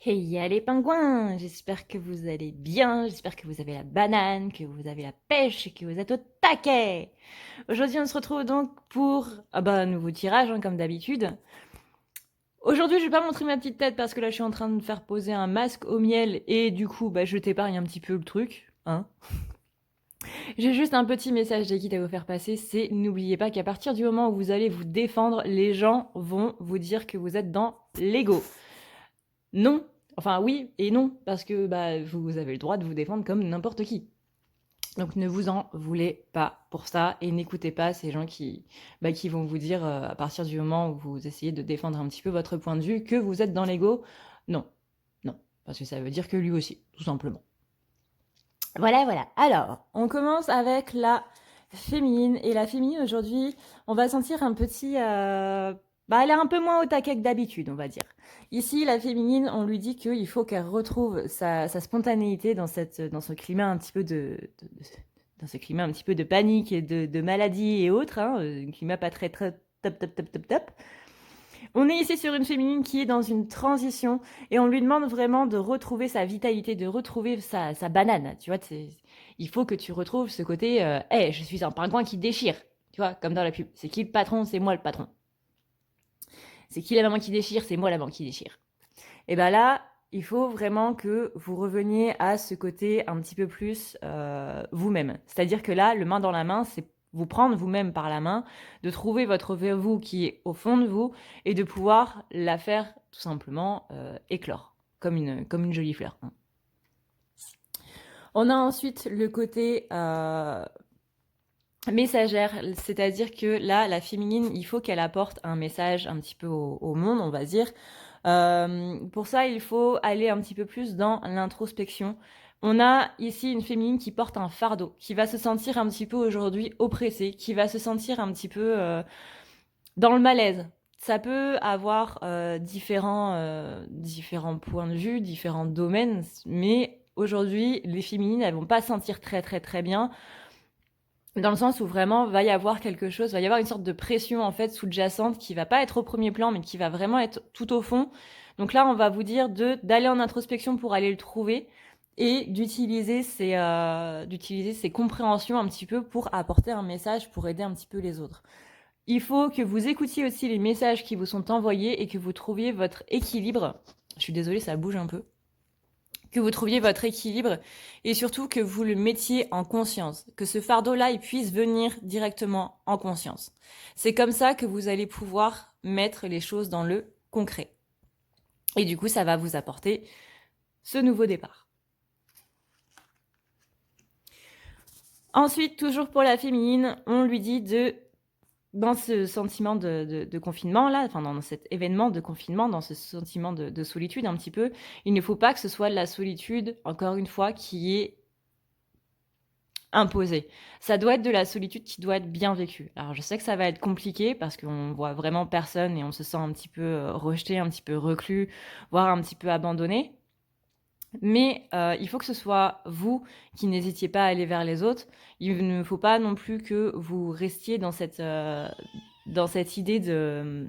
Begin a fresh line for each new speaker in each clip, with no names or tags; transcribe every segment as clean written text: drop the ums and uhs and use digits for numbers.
Hey, les pingouins! J'espère que vous allez bien, j'espère que vous avez la banane, que vous avez la pêche et que vous êtes au taquet! Aujourd'hui, on se retrouve donc pour un nouveau tirage, hein, comme d'habitude. Aujourd'hui, je vais pas montrer ma petite tête parce que là, je suis en train de faire poser un masque au miel et du coup, je t'épargne un petit peu le truc, hein. J'ai juste un petit message des guides à vous faire passer, c'est n'oubliez pas qu'à partir du moment où vous allez vous défendre, les gens vont vous dire que vous êtes dans l'ego. Non, enfin oui et non, parce que vous avez le droit de vous défendre comme n'importe qui. Donc ne vous en voulez pas pour ça et n'écoutez pas ces gens qui vont vous dire à partir du moment où vous essayez de défendre un petit peu votre point de vue que vous êtes dans l'ego. Non, non, parce que ça veut dire que lui aussi, tout simplement. Voilà, voilà. Alors, on commence avec la féminine. Et la féminine, aujourd'hui, on va sentir un petit... elle est un peu moins au taquet que d'habitude, on va dire. Ici, la féminine, on lui dit qu'il faut qu'elle retrouve sa spontanéité dans ce climat un petit peu dans ce climat un petit peu de panique et de maladie et autres, hein, un climat pas très, très top, top, top, top, top. On est ici sur une féminine qui est dans une transition et on lui demande vraiment de retrouver sa vitalité, de retrouver sa banane. Tu vois, il faut que tu retrouves ce côté hey, je suis un pingouin qui déchire. Tu vois, comme dans la pub. C'est qui le patron? C'est moi le patron. C'est qui la maman qui déchire? C'est moi la maman qui déchire. Et ben là, il faut vraiment que vous reveniez à ce côté un petit peu plus vous-même. C'est-à-dire que là, le main dans la main, c'est vous prendre vous-même par la main, de trouver votre vous qui est au fond de vous et de pouvoir la faire tout simplement éclore, comme une jolie fleur, hein. On a ensuite le côté messagère, c'est-à-dire que là, la féminine, il faut qu'elle apporte un message un petit peu au monde, on va dire. Pour ça, il faut aller un petit peu plus dans l'introspection. On a ici une féminine qui porte un fardeau, qui va se sentir un petit peu aujourd'hui oppressée, qui va se sentir un petit peu dans le malaise. Ça peut avoir différents points de vue, différents domaines, mais aujourd'hui, les féminines, elles vont pas se sentir très très très bien dans le sens où vraiment va y avoir quelque chose, va y avoir une sorte de pression en fait sous-jacente qui va pas être au premier plan mais qui va vraiment être tout au fond. Donc là, on va vous dire d'aller en introspection pour aller le trouver et d'utiliser ces compréhensions un petit peu pour apporter un message, pour aider un petit peu les autres. Il faut que vous écoutiez aussi les messages qui vous sont envoyés et que vous trouviez votre équilibre. Je suis désolée, ça bouge un peu, que vous trouviez votre équilibre et surtout que vous le mettiez en conscience, que ce fardeau-là, il puisse venir directement en conscience. C'est comme ça que vous allez pouvoir mettre les choses dans le concret. Et du coup, ça va vous apporter ce nouveau départ. Ensuite, toujours pour la féminine, on lui dit dans ce sentiment de confinement là, enfin dans cet événement de confinement, dans ce sentiment de solitude un petit peu, il ne faut pas que ce soit la solitude, encore une fois, qui est imposée. Ça doit être de la solitude qui doit être bien vécue. Alors je sais que ça va être compliqué parce qu'on voit vraiment personne et on se sent un petit peu rejeté, un petit peu reclus, voire un petit peu abandonné. Mais il faut que ce soit vous qui n'hésitiez pas à aller vers les autres. Il ne faut pas non plus que vous restiez dans cette idée de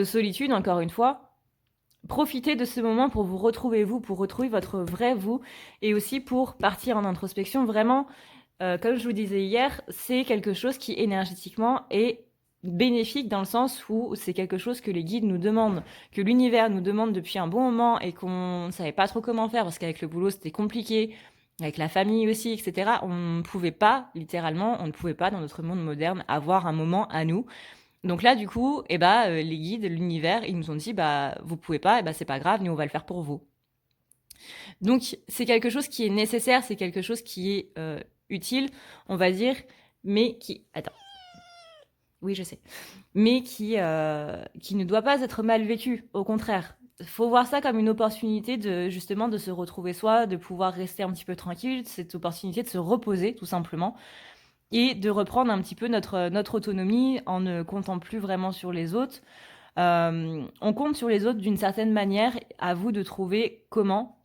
solitude, encore une fois. Profitez de ce moment pour vous retrouver vous, pour retrouver votre vrai vous, et aussi pour partir en introspection. Vraiment, comme je vous disais hier, c'est quelque chose qui énergétiquement est bénéfique dans le sens où c'est quelque chose que les guides nous demandent, que l'univers nous demande depuis un bon moment et qu'on ne savait pas trop comment faire parce qu'avec le boulot c'était compliqué, avec la famille aussi, etc. On ne pouvait pas, littéralement, on ne pouvait pas dans notre monde moderne avoir un moment à nous. Donc là, du coup, les guides, l'univers, ils nous ont dit, vous pouvez pas, c'est pas grave, nous on va le faire pour vous. Donc c'est quelque chose qui est nécessaire, c'est quelque chose qui est utile, on va dire, mais qui, attends, oui je sais, mais qui ne doit pas être mal vécu. Au contraire, faut voir ça comme une opportunité de justement de se retrouver soi, de pouvoir rester un petit peu tranquille, cette opportunité de se reposer tout simplement et de reprendre un petit peu notre autonomie en ne comptant plus vraiment sur les autres. On compte sur les autres d'une certaine manière, à vous de trouver comment.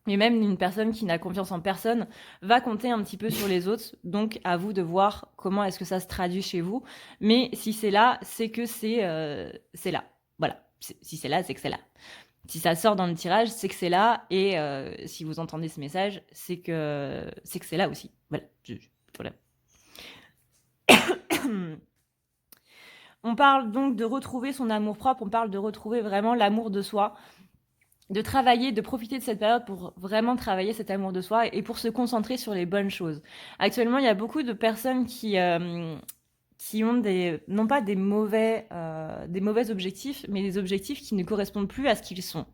Et même une personne qui n'a confiance en personne va compter un petit peu sur les autres. Donc à vous de voir comment est-ce que ça se traduit chez vous. Mais si c'est là, c'est que c'est là. Voilà. Si c'est là, c'est que c'est là. Si ça sort dans le tirage, c'est que c'est là et si vous entendez ce message, c'est que c'est là aussi. Voilà, voilà. On parle donc de retrouver son amour-propre, on parle de retrouver vraiment l'amour de soi, de travailler, de profiter de cette période pour vraiment travailler cet amour de soi et pour se concentrer sur les bonnes choses. Actuellement, il y a beaucoup de personnes qui ont non pas des mauvais objectifs, mais des objectifs qui ne correspondent plus à ce qu'ils sont.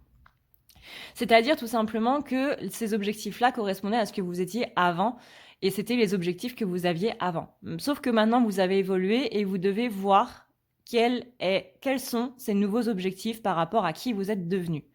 C'est-à-dire tout simplement que ces objectifs-là correspondaient à ce que vous étiez avant, et c'était les objectifs que vous aviez avant. Sauf que maintenant, vous avez évolué et vous devez voir quels sont ces nouveaux objectifs par rapport à qui vous êtes devenu.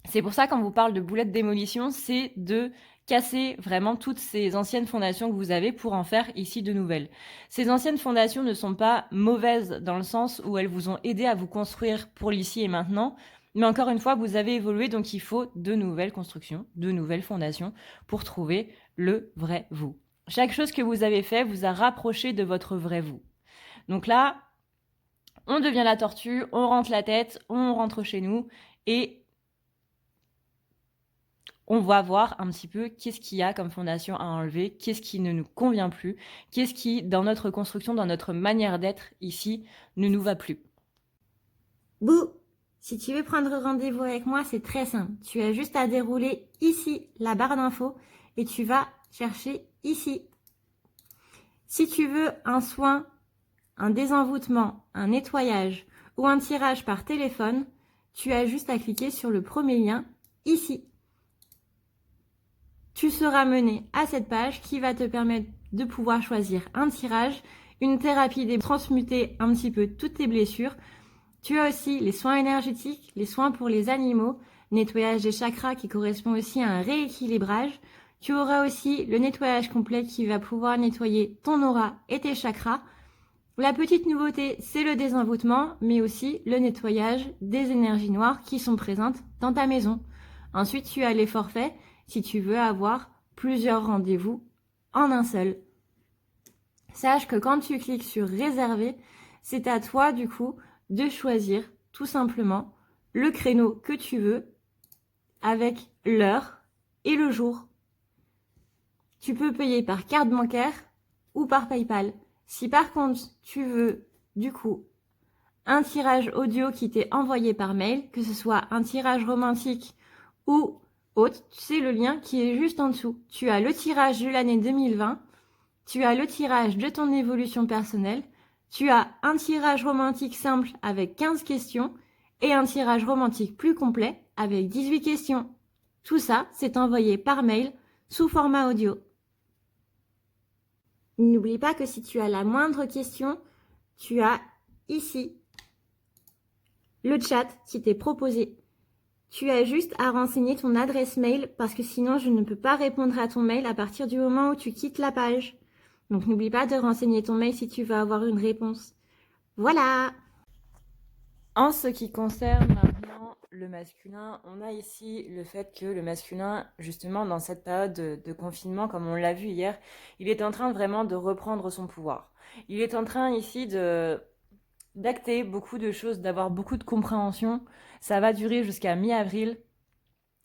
C'est pour ça, quand on vous parle de boulette démolition, c'est de casser vraiment toutes ces anciennes fondations que vous avez pour en faire ici de nouvelles. Ces anciennes fondations ne sont pas mauvaises dans le sens où elles vous ont aidé à vous construire pour l'ici et maintenant, mais encore une fois, vous avez évolué, donc il faut de nouvelles constructions, de nouvelles fondations pour trouver le vrai vous. Chaque chose que vous avez fait vous a rapproché de votre vrai vous. Donc là, on devient la tortue, on rentre la tête, on rentre chez nous et on va voir un petit peu qu'est-ce qu'il y a comme fondation à enlever, qu'est-ce qui ne nous convient plus, qu'est-ce qui, dans notre construction, dans notre manière d'être ici, ne nous va plus.
Bouh! Si tu veux prendre rendez-vous avec moi, c'est très simple. Tu as juste à dérouler ici la barre d'infos et tu vas chercher ici. Si tu veux un soin, un désenvoûtement, un nettoyage ou un tirage par téléphone, tu as juste à cliquer sur le premier lien ici. Tu seras mené à cette page qui va te permettre de pouvoir choisir un tirage, une thérapie de transmuter un petit peu toutes tes blessures. Tu as aussi les soins énergétiques, les soins pour les animaux, nettoyage des chakras qui correspond aussi à un rééquilibrage. Tu auras aussi le nettoyage complet qui va pouvoir nettoyer ton aura et tes chakras. La petite nouveauté, c'est le désenvoûtement, mais aussi le nettoyage des énergies noires qui sont présentes dans ta maison. Ensuite, tu as les forfaits si tu veux avoir plusieurs rendez-vous en un seul. Sache que quand tu cliques sur réserver, c'est à toi du coup de choisir tout simplement le créneau que tu veux avec l'heure et le jour. Tu peux payer par carte bancaire ou par PayPal. Si par contre tu veux du coup un tirage audio qui t'est envoyé par mail, que ce soit un tirage romantique ou autre, c'est le lien qui est juste en dessous. Tu as le tirage de l'année 2020, tu as le tirage de ton évolution personnelle, tu as un tirage romantique simple avec 15 questions et un tirage romantique plus complet avec 18 questions. Tout ça, c'est envoyé par mail sous format audio. N'oublie pas que si tu as la moindre question, tu as ici le chat qui t'est proposé. Tu as juste à renseigner ton adresse mail parce que sinon je ne peux pas répondre à ton mail à partir du moment où tu quittes la page. Donc n'oublie pas de renseigner ton mail si tu veux avoir une réponse. Voilà!
En ce qui concerne maintenant le masculin, on a ici le fait que le masculin, justement dans cette période de confinement, comme on l'a vu hier, il est en train vraiment de reprendre son pouvoir. Il est en train ici d'acter beaucoup de choses, d'avoir beaucoup de compréhension. Ça va durer jusqu'à mi-avril.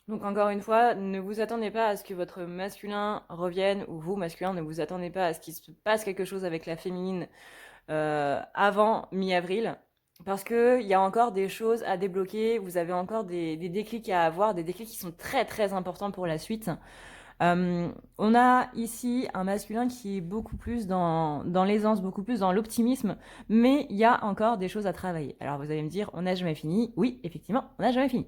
Donc encore une fois, ne vous attendez pas à ce que votre masculin revienne, ou vous, masculin, ne vous attendez pas à ce qu'il se passe quelque chose avec la féminine avant mi-avril. Parce qu'il y a encore des choses à débloquer, vous avez encore des déclics à avoir, des déclics qui sont très très importants pour la suite. On a ici un masculin qui est beaucoup plus dans l'aisance, beaucoup plus dans l'optimisme, mais il y a encore des choses à travailler. Alors vous allez me dire, on n'a jamais fini. Oui, effectivement, on n'a jamais fini.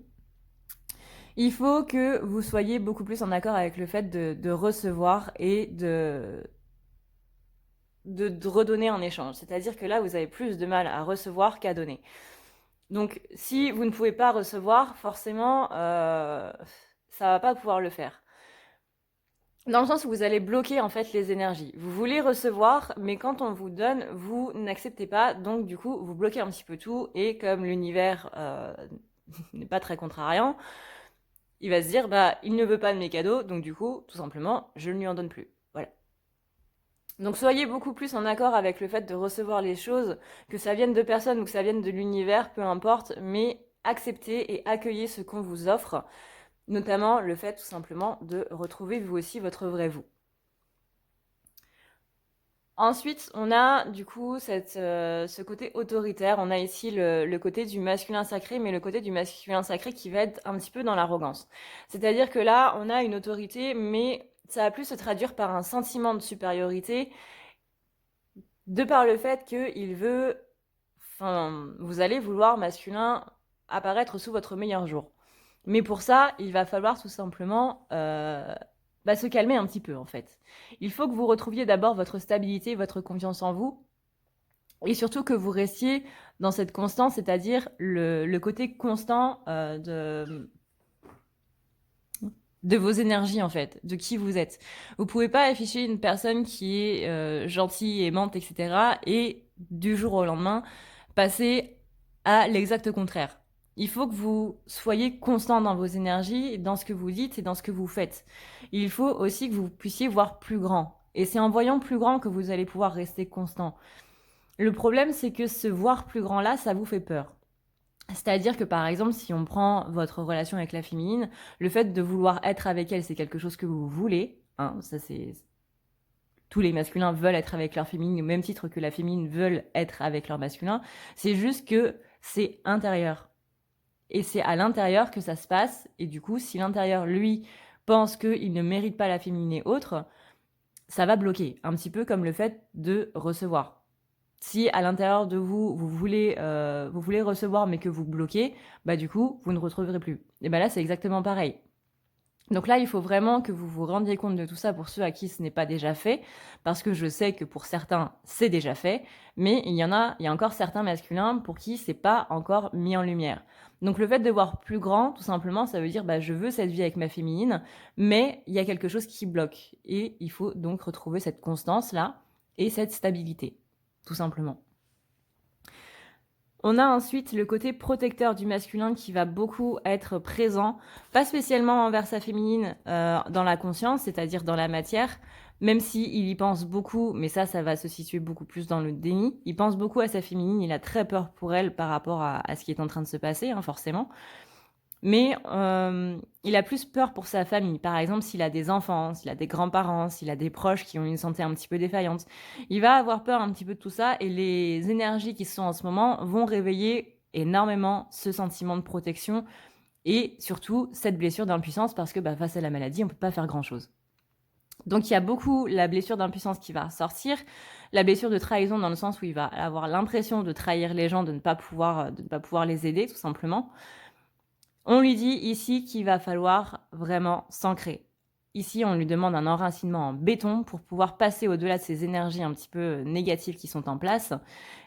Il faut que vous soyez beaucoup plus en accord avec le fait de recevoir et de redonner en échange. C'est-à-dire que là, vous avez plus de mal à recevoir qu'à donner. Donc, si vous ne pouvez pas recevoir, forcément, ça va pas pouvoir le faire. Dans le sens où vous allez bloquer en fait les énergies. Vous voulez recevoir, mais quand on vous donne, vous n'acceptez pas. Donc, du coup, vous bloquez un petit peu tout. Et comme l'univers n'est pas très contrariant, il va se dire, bah, il ne veut pas de mes cadeaux, donc du coup, tout simplement, je ne lui en donne plus. Voilà. Donc soyez beaucoup plus en accord avec le fait de recevoir les choses, que ça vienne de personne ou que ça vienne de l'univers, peu importe, mais acceptez et accueillez ce qu'on vous offre, notamment le fait tout simplement de retrouver vous aussi votre vrai vous. Ensuite, on a du coup ce côté autoritaire. On a ici le côté du masculin sacré, mais le côté du masculin sacré qui va être un petit peu dans l'arrogance. C'est-à-dire que là, on a une autorité, mais ça va plus se traduire par un sentiment de supériorité, de par le fait qu'il veut... Enfin, vous allez vouloir masculin apparaître sous votre meilleur jour. Mais pour ça, il va falloir tout simplement se calmer un petit peu en fait. Il faut que vous retrouviez d'abord votre stabilité, votre confiance en vous, et surtout que vous restiez dans cette constance, c'est-à-dire le côté constant de vos énergies en fait, de qui vous êtes. Vous pouvez pas afficher une personne qui est gentille, aimante, etc. et du jour au lendemain passer à l'exact contraire. Il faut que vous soyez constant dans vos énergies, dans ce que vous dites et dans ce que vous faites. Il faut aussi que vous puissiez voir plus grand. Et c'est en voyant plus grand que vous allez pouvoir rester constant. Le problème, c'est que ce voir plus grand là, ça vous fait peur. C'est-à-dire que par exemple, si on prend votre relation avec la féminine, le fait de vouloir être avec elle, c'est quelque chose que vous voulez. Hein, ça c'est tous les masculins veulent être avec leur féminine au même titre que la féminine veulent être avec leur masculin. C'est juste que c'est intérieur. Et c'est à l'intérieur que ça se passe. Et du coup, si l'intérieur, lui, pense qu'il ne mérite pas la féminine et autres, ça va bloquer. Un petit peu comme le fait de recevoir. Si à l'intérieur de vous, vous voulez recevoir mais que vous bloquez, bah du coup, vous ne retrouverez plus. Et bah là, c'est exactement pareil. Donc là, il faut vraiment que vous vous rendiez compte de tout ça pour ceux à qui ce n'est pas déjà fait, parce que je sais que pour certains, c'est déjà fait, mais il y a encore certains masculins pour qui c'est pas encore mis en lumière. Donc le fait de voir plus grand, tout simplement, ça veut dire je veux cette vie avec ma féminine, mais il y a quelque chose qui bloque. Et il faut donc retrouver cette constance-là et cette stabilité, tout simplement. On a ensuite le côté protecteur du masculin qui va beaucoup être présent, pas spécialement envers sa féminine dans la conscience, c'est-à-dire dans la matière, même s'il y pense beaucoup, mais ça va se situer beaucoup plus dans le déni. Il pense beaucoup à sa féminine, il a très peur pour elle par rapport à ce qui est en train de se passer, hein, forcément. Mais il a plus peur pour sa famille. Par exemple, s'il a des enfants, s'il a des grands-parents, s'il a des proches qui ont une santé un petit peu défaillante, il va avoir peur un petit peu de tout ça et les énergies qui sont en ce moment vont réveiller énormément ce sentiment de protection et surtout cette blessure d'impuissance parce que face à la maladie, on ne peut pas faire grand-chose. Donc il y a beaucoup la blessure d'impuissance qui va sortir, la blessure de trahison dans le sens où il va avoir l'impression de trahir les gens, de ne pas pouvoir les aider tout simplement. On lui dit ici qu'il va falloir vraiment s'ancrer. Ici, on lui demande un enracinement en béton pour pouvoir passer au-delà de ces énergies un petit peu négatives qui sont en place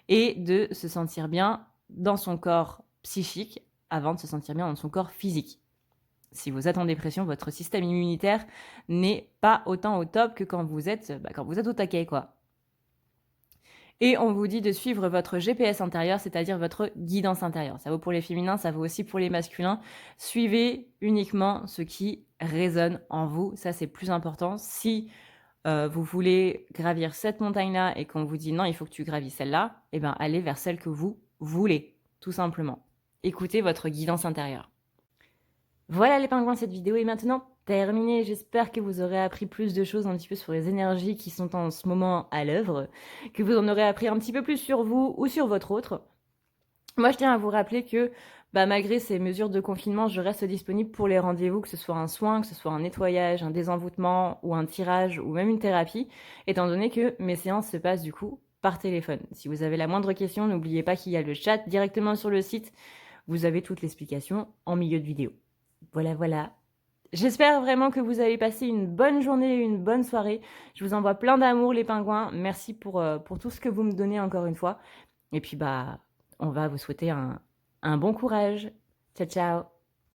et de se sentir bien dans son corps psychique avant de se sentir bien dans son corps physique. Si vous êtes en dépression, votre système immunitaire n'est pas autant au top que quand vous êtes au taquet, quoi. Et on vous dit de suivre votre GPS intérieur, c'est-à-dire votre guidance intérieure. Ça vaut pour les féminins, ça vaut aussi pour les masculins. Suivez uniquement ce qui résonne en vous. Ça, c'est plus important. Si vous voulez gravir cette montagne-là et qu'on vous dit non, il faut que tu gravis celle-là, allez vers celle que vous voulez, tout simplement. Écoutez votre guidance intérieure. Voilà les pingouins, cette vidéo est maintenant terminée. J'espère que vous aurez appris plus de choses un petit peu sur les énergies qui sont en ce moment à l'œuvre, que vous en aurez appris un petit peu plus sur vous ou sur votre autre. Moi, je tiens à vous rappeler que malgré ces mesures de confinement, je reste disponible pour les rendez-vous, que ce soit un soin, que ce soit un nettoyage, un désenvoûtement ou un tirage ou même une thérapie, étant donné que mes séances se passent du coup par téléphone. Si vous avez la moindre question, n'oubliez pas qu'il y a le chat directement sur le site. Vous avez toute l'explication en milieu de vidéo. Voilà. J'espère vraiment que vous avez passé une bonne journée et une bonne soirée. Je vous envoie plein d'amour les pingouins. Merci pour tout ce que vous me donnez encore une fois. Et puis on va vous souhaiter un bon courage. Ciao, ciao.